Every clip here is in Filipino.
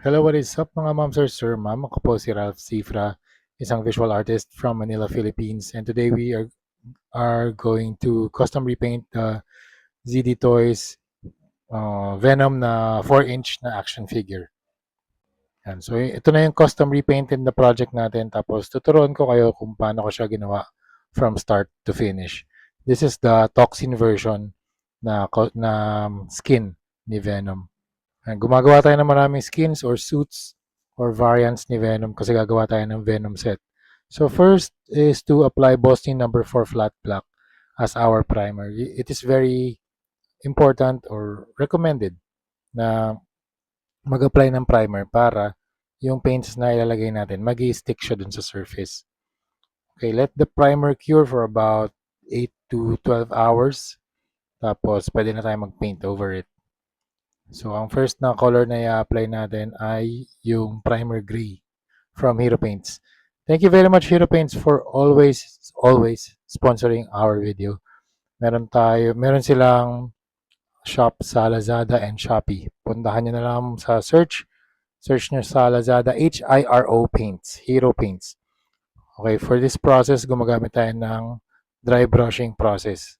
Hello, what is up mga ma'am, sir, ma'am? Ako po si Ralph Cifra, isang visual artist from Manila, Philippines. And today we are going to custom repaint the ZD Toys Venom na 4-inch na action figure. Yan. So ito na yung custom repainted na project natin. Tapos tuturuan ko kayo kung paano ko siya ginawa from start to finish. This is the toxin version na skin ni Venom. Gumagawa tayo ng maraming skins or suits or variants ni Venom kasi gagawa tayo ng Venom set. So first is to apply Boston number 4 flat black as our primer. It is very important or recommended na mag-apply ng primer para yung paints na ilalagay natin, mag-i-stick siya dun sa surface. Okay, let the primer cure for about 8 to 12 hours. Tapos, pwede na tayo mag-paint over it. So, ang first na color na i-apply natin ay yung primer gray from Hero Paints. Thank you very much, Hero Paints, for always sponsoring our video. Meron silang shop sa Lazada and Shopee. Puntahan nyo na lang sa search nyo sa Lazada, HIRO Paints, Hero Paints. Okay, for this process, gumagamit tayo ng dry brushing process.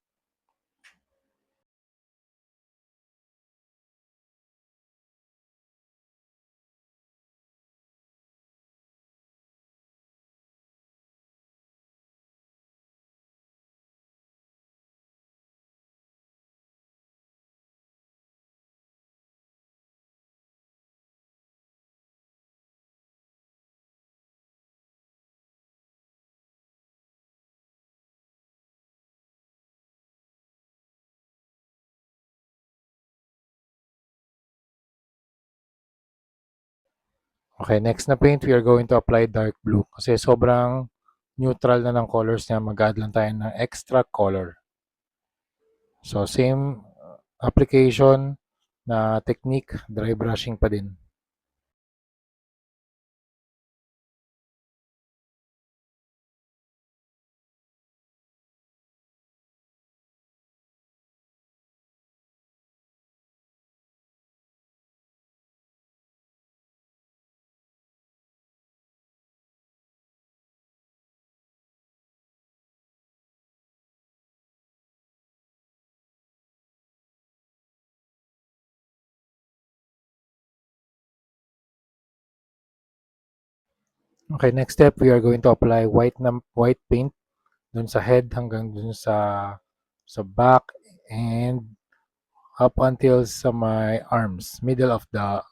Okay, next na paint, we are going to apply dark blue. Kasi sobrang neutral na ng colors niya, mag-add lang tayo ng extra color. So, same application na technique, dry brushing pa din. Okay, next step, we are going to apply white paint dun sa head hanggang dun sa back and up until sa my arms, middle of the